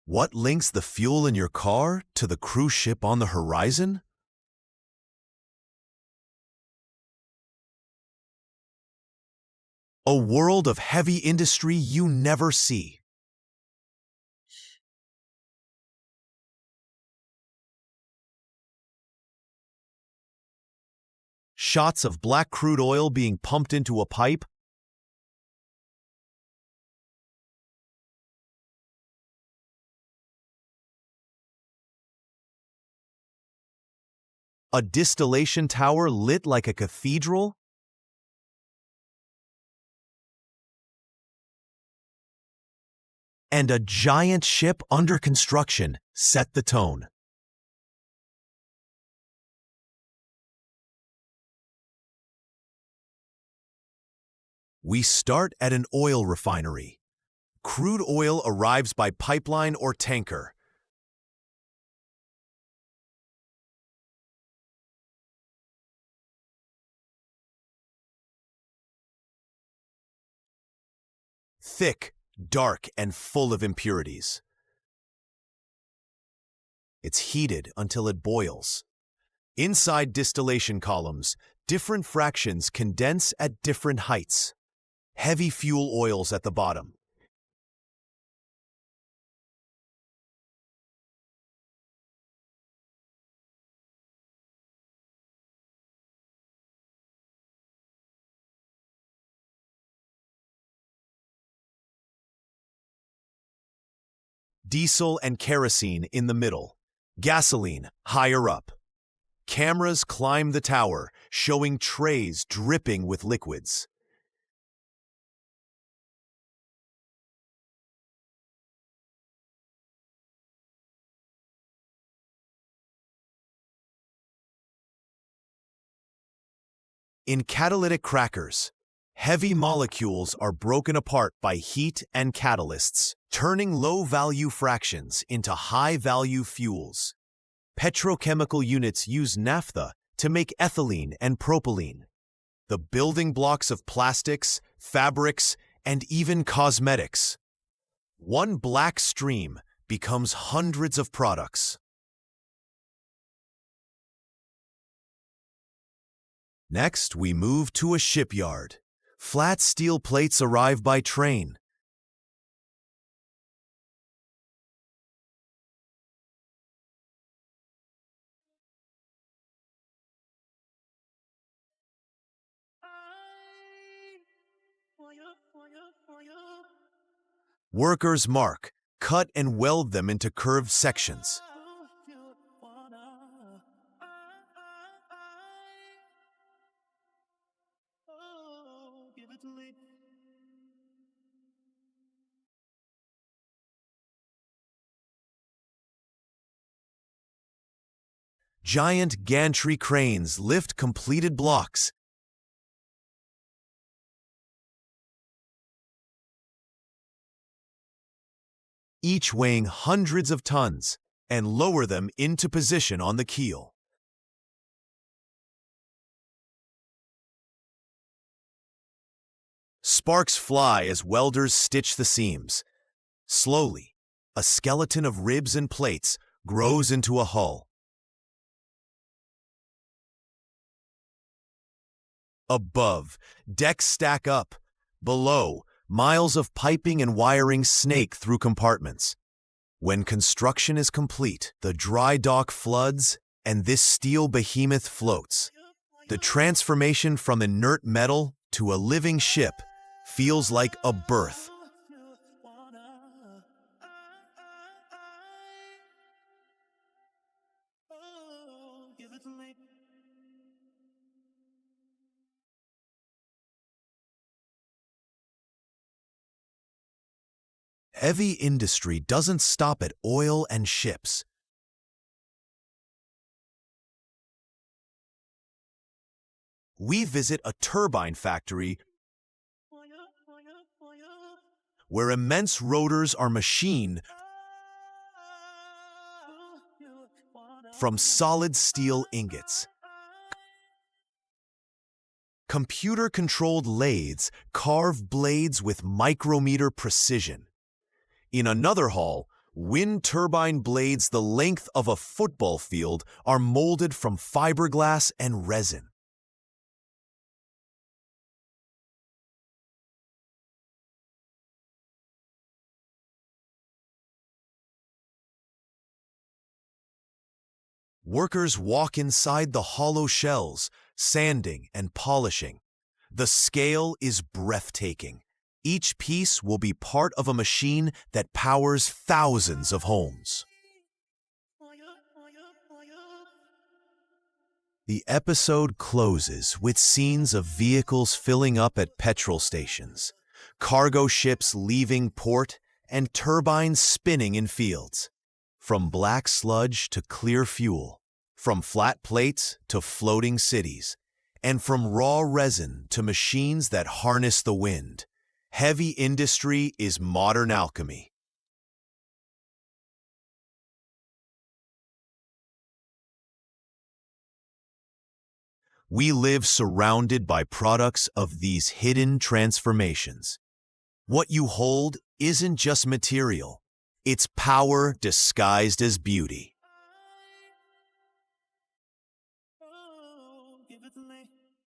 What links the fuel in your car to the cruise ship on the horizon? A world of heavy industry you never see. Shots of black crude oil being pumped into a pipe. A distillation tower lit like a cathedral. And a giant ship under construction set the tone. We start at an oil refinery. Crude oil arrives by pipeline or tanker. Thick, dark, and full of impurities. It's heated until it boils. Inside distillation columns, different fractions condense at different heights. Heavy fuel oils at the bottom. Diesel and kerosene in the middle. Gasoline higher up. Cameras climb the tower, showing trays dripping with liquids. In catalytic crackers, heavy molecules are broken apart by heat and catalysts, turning low-value fractions into high-value fuels. Petrochemical units use naphtha to make ethylene and propylene, the building blocks of plastics, fabrics, and even cosmetics. One black stream becomes hundreds of products. Next, we move to a shipyard. Flat steel plates arrive by train. Workers mark, cut, and weld them into curved sections. Giant gantry cranes lift completed blocks. Each weighing hundreds of tons, and lower them into position on the keel. Sparks fly as welders stitch the seams. Slowly, a skeleton of ribs and plates grows into a hull. Above, decks stack up. Below, miles of piping and wiring snake through compartments. When construction is complete, the dry dock floods and this steel behemoth floats. The transformation from inert metal to a living ship feels like a birth. Heavy industry doesn't stop at oil and ships. We visit a turbine factory where immense rotors are machined from solid steel ingots. Computer-controlled lathes carve blades with micrometer precision. In another hall, Wind turbine blades the length of a football field are molded from fiberglass and resin. Workers walk inside the hollow shells, sanding and polishing. The scale is breathtaking. Each piece will be part of a machine that powers thousands of homes. The episode closes with scenes of vehicles filling up at petrol stations, cargo ships leaving port, and turbines spinning in fields. From black sludge to clear fuel, from flat plates to floating cities, and from raw resin to machines that harness the wind, heavy industry is modern alchemy. We live surrounded by products of these hidden transformations. What you hold isn't just material, it's power disguised as beauty.